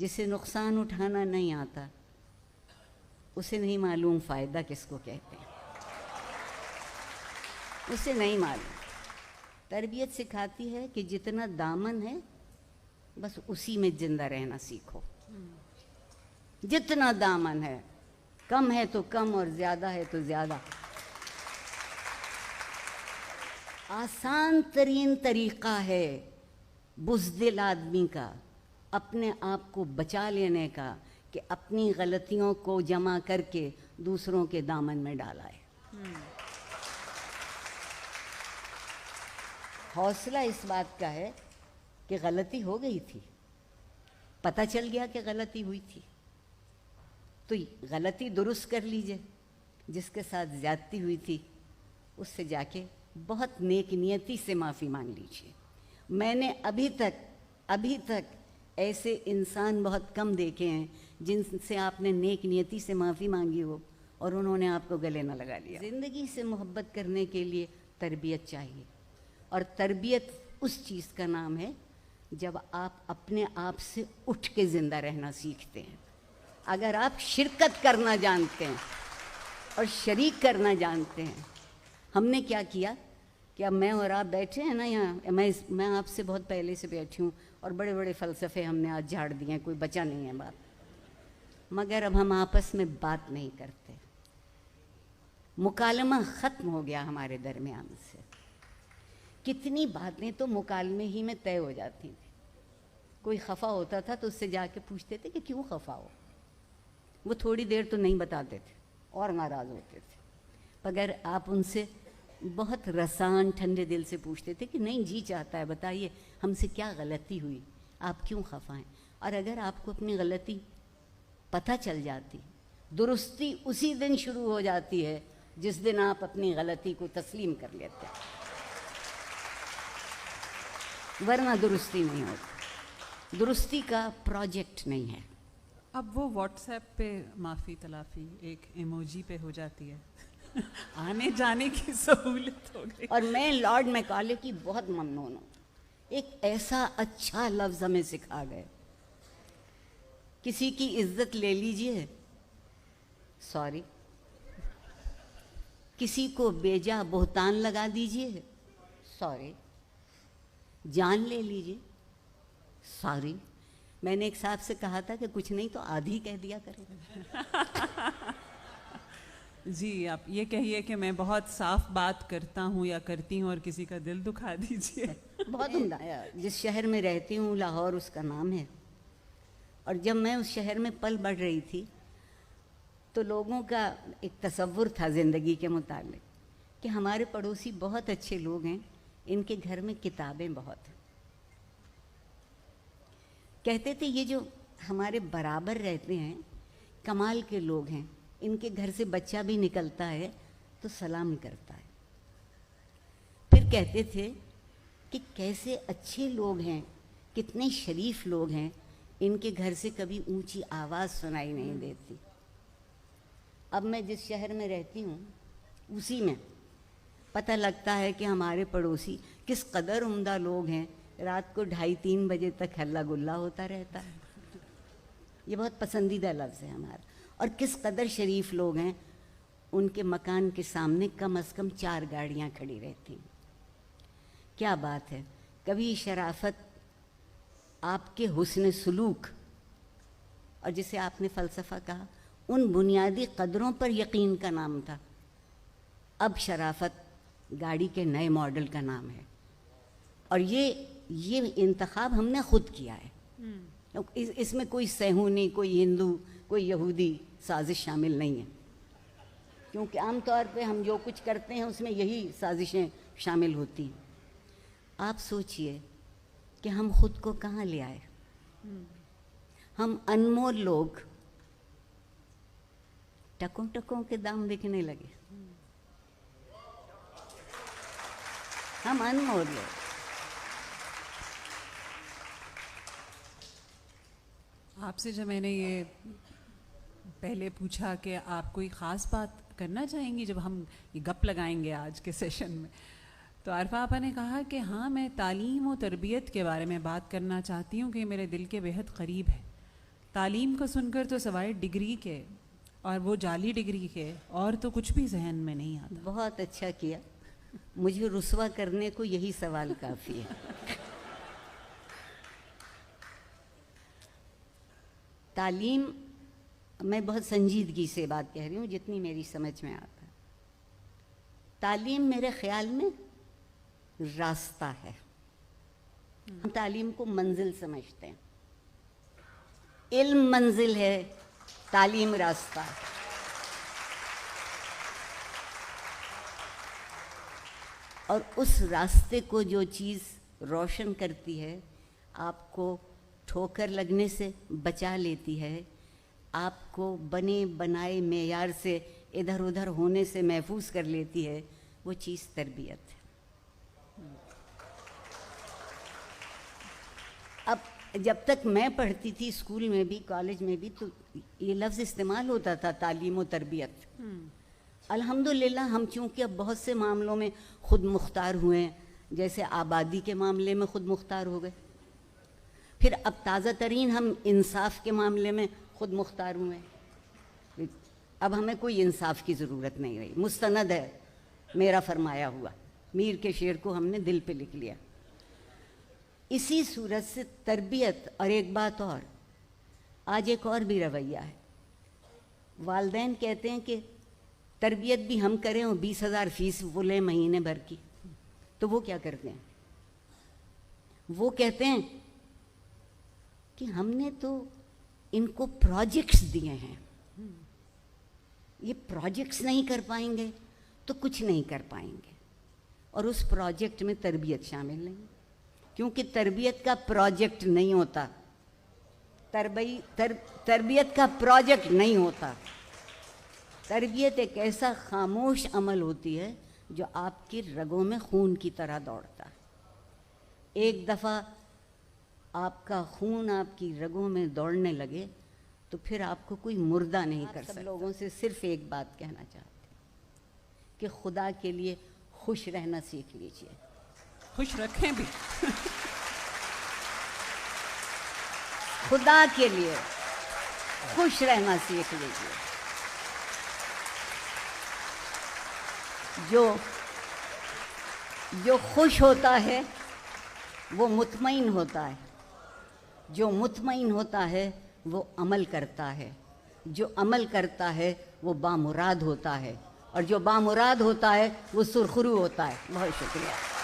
جسے نقصان اٹھانا نہیں آتا اسے نہیں معلوم فائدہ کس کو کہتے ہیں، اسے نہیں معلوم۔ تربیت سکھاتی ہے کہ جتنا دامن ہے بس اسی میں زندہ رہنا سیکھو، جتنا دامن ہے، کم ہے تو کم اور زیادہ ہے تو زیادہ۔ آسان ترین طریقہ ہے بزدل آدمی کا اپنے آپ کو بچا لینے کا کہ اپنی غلطیوں کو جمع کر کے دوسروں کے دامن میں ڈالائے۔ حوصلہ اس بات کا ہے کہ غلطی ہو گئی تھی، پتہ چل گیا کہ غلطی ہوئی تھی تو غلطی درست کر لیجئے۔ جس کے ساتھ زیادتی ہوئی تھی اس سے جا کے بہت نیک نیتی سے معافی مانگ لیجئے۔ میں نے ابھی تک ایسے انسان بہت کم دیکھے ہیں جن سے آپ نے نیک نیتی سے معافی مانگی ہو اور انہوں نے آپ کو گلے نہ لگا لیا۔ زندگی سے محبت کرنے کے لیے تربیت چاہیے، اور تربیت اس چیز کا نام ہے جب آپ اپنے آپ سے اٹھ کے زندہ رہنا سیکھتے ہیں۔ اگر آپ شرکت کرنا جانتے ہیں اور شریک کرنا جانتے ہیں، ہم نے کیا کیا کہ اب میں اور آپ بیٹھے ہیں نا یہاں، میں آپ سے بہت پہلے سے بیٹھی ہوں اور بڑے بڑے فلسفے ہم نے آج جھاڑ دیے ہیں، کوئی بچا نہیں ہے بات، مگر اب ہم آپس میں بات نہیں کرتے، مکالمہ ختم ہو گیا ہمارے درمیان سے۔ کتنی باتیں تو مکالمے ہی میں طے ہو جاتی تھیں۔ کوئی خفا ہوتا تھا تو اس سے جا کے پوچھتے تھے کہ کیوں خفا ہو، وہ تھوڑی دیر تو نہیں بتاتے تھے اور ناراض ہوتے تھے، مگر آپ ان سے بہت رسان ٹھنڈے دل سے پوچھتے تھے کہ نہیں جی چاہتا ہے بتائیے ہم سے کیا غلطی ہوئی، آپ کیوں خفا ہیں۔ اور اگر آپ کو اپنی غلطی پتہ چل جاتی، درستی اسی دن شروع ہو جاتی ہے جس دن آپ اپنی غلطی کو تسلیم کر لیتے ہیں، ورنہ درستی نہیں ہوتی، درستی کا پروجیکٹ نہیں ہے۔ اب وہ واٹس ایپ پہ معافی تلافی ایک ایموجی پہ ہو جاتی ہے، آنے جانے کی سہولت ہو گئی۔ اور میں لارڈ میکالے کی بہت ممنون ہوں، ایک ایسا اچھا لفظ ہمیں سکھا گئے، کسی کی عزت لے لیجئے سوری، کسی کو بیجا بہتان لگا دیجئے سوری، جان لے لیجئے سوری۔ میں نے ایک صاحب سے کہا تھا کہ کچھ نہیں تو آدھی کہہ دیا کریں۔ جی آپ یہ کہیے کہ میں بہت صاف بات کرتا ہوں یا کرتی ہوں اور کسی کا دل دکھا دیجیے۔ بہت عمدہ۔ جس شہر میں رہتی ہوں لاہور اس کا نام ہے، اور جب میں اس شہر میں پل بڑھ رہی تھی تو لوگوں کا ایک تصور تھا زندگی کے متعلق کہ ہمارے پڑوسی بہت اچھے لوگ ہیں، ان کے گھر میں کتابیں بہت ہیں۔ کہتے تھے یہ جو ہمارے برابر رہتے ہیں کمال کے لوگ ہیں، ان کے گھر سے بچہ بھی نکلتا ہے تو سلام کرتا ہے۔ پھر کہتے تھے کہ کیسے اچھے لوگ ہیں، کتنے شریف لوگ ہیں، ان کے گھر سے کبھی اونچی آواز سنائی نہیں دیتی۔ اب میں جس شہر میں رہتی ہوں اسی میں پتہ لگتا ہے کہ ہمارے پڑوسی کس قدر عمدہ لوگ ہیں، رات کو 2:30-3 بجے تک ہلا گلا ہوتا رہتا ہے۔ یہ بہت پسندیدہ لفظ ہے ہمارا۔ اور کس قدر شریف لوگ ہیں، ان کے مکان کے سامنے کم از کم 4 گاڑیاں کھڑی رہتی ہیں۔ کیا بات ہے، کبھی شرافت آپ کے حسن سلوک اور جسے آپ نے فلسفہ کہا ان بنیادی قدروں پر یقین کا نام تھا، اب شرافت گاڑی کے نئے ماڈل کا نام ہے۔ اور یہ انتخاب ہم نے خود کیا ہے، اس میں کوئی صہیونی، کوئی ہندو، کوئی یہودی سازش شامل نہیں ہے، کیونکہ عام طور پہ ہم جو کچھ کرتے ہیں اس میں یہی سازشیں شامل ہوتی ہیں۔ آپ سوچئے کہ ہم خود کو کہاں لے آئے، ہم انمول لوگ ٹکوں ٹکوں کے دام بکنے لگے، ہم انمول لوگ۔ آپ سے جب میں نے یہ پہلے پوچھا کہ آپ کوئی خاص بات کرنا چاہیں گی جب ہم یہ گپ لگائیں گے آج کے سیشن میں، تو عارفہ آپا نے کہا کہ ہاں میں تعلیم و تربیت کے بارے میں بات کرنا چاہتی ہوں کہ میرے دل کے بہت قریب ہے، تعلیم کو سن کر تو سوائے ڈگری کے اور وہ جعلی ڈگری کے اور تو کچھ بھی ذہن میں نہیں آتا. بہت اچھا کیا, مجھے رسوا کرنے کو یہی سوال کافی ہے. تعلیم, میں بہت سنجیدگی سے بات کہہ رہی ہوں جتنی میری سمجھ میں آتا ہے. تعلیم میرے خیال میں راستہ ہے. ہم تعلیم کو منزل سمجھتے ہیں. علم منزل ہے, تعلیم راستہ ہے. اور اس راستے کو جو چیز روشن کرتی ہے, آپ کو ٹھوکر لگنے سے بچا لیتی ہے, آپ کو بنے بنائے معیار سے ادھر ادھر ہونے سے محفوظ کر لیتی ہے, وہ چیز تربیت ہے. اب جب تک میں پڑھتی تھی اسکول میں بھی کالج میں بھی, تو یہ لفظ استعمال ہوتا تھا تعلیم و تربیت. الحمدللہ ہم چونکہ اب بہت سے معاملوں میں خود مختار ہوئے ہیں, جیسے آبادی کے معاملے میں خود مختار ہو گئے, پھر اب تازہ ترین ہم انصاف کے معاملے میں خود مختار ہوئے ہیں. اب ہمیں کوئی انصاف کی ضرورت نہیں رہی, مستند ہے میرا فرمایا ہوا. میر کے شعر کو ہم نے دل پہ لکھ لیا. اسی صورت سے تربیت. اور ایک بات اور, آج ایک اور بھی رویہ ہے. والدین کہتے ہیں کہ تربیت بھی ہم کریں اور 20,000 فیس وہ لیں مہینے بھر کی. تو وہ کیا کرتے ہیں؟ وہ کہتے ہیں کہ ہم نے تو ان کو پروجیکٹس دیے ہیں, یہ پروجیکٹس نہیں کر پائیں گے تو کچھ نہیں کر پائیں گے. اور اس پروجیکٹ میں تربیت شامل نہیں, کیونکہ تربیت کا پروجیکٹ نہیں ہوتا. تربیت کا پروجیکٹ نہیں ہوتا. تربیت ایک ایسا خاموش عمل ہوتی ہے جو آپ کی رگوں میں خون کی طرح دوڑتا ہے. ایک دفعہ آپ کا خون آپ کی رگوں میں دوڑنے لگے تو پھر آپ کو کوئی مردہ نہیں کر سکتا. لوگوں سے صرف ایک بات کہنا چاہتے ہیں کہ خدا کے لیے خوش رہنا سیکھ لیجئے. خوش رکھیں بھی. خدا کے لیے خوش رہنا سیکھ لیجئے. جو خوش ہوتا ہے وہ مطمئن ہوتا ہے. جو مطمئن ہوتا ہے وہ عمل کرتا ہے. جو عمل کرتا ہے وہ بامراد ہوتا ہے. اور جو بامراد ہوتا ہے وہ سرخرو ہوتا ہے. بہت شکریہ.